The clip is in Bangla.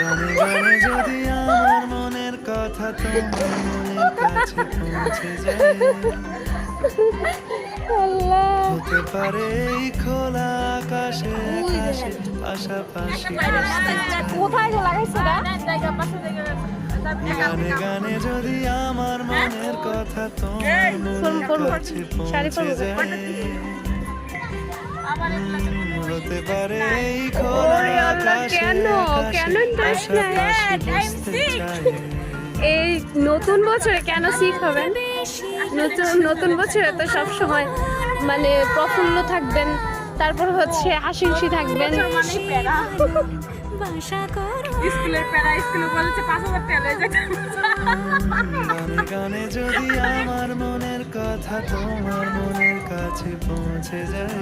গানে গানে যদি আমার মনের কথা তোমার মনের কাছে পৌঁছে যায়, হতে পারে এই খোলা আকাশে আকাশে পাশাপাশি কোথায় লাগাইছো না? গানে গানে যদি আমার মনের কথা তোমার মনের কাছে পৌঁছে যায়, হতে পারে এই খোলা আকাশে আকাশে পাশাপাশি বসতে চাই। এই নতুন বছরে কেন শিখ হবেন? নতুন বছরে তো সব সময় মানে প্রফুল্ল থাকবেন, তারপর হচ্ছে হাসি খুশি থাকবেন। গানে গানে যদি আমার মনের কথা তোমার মনের কাছে পৌঁছে যায়,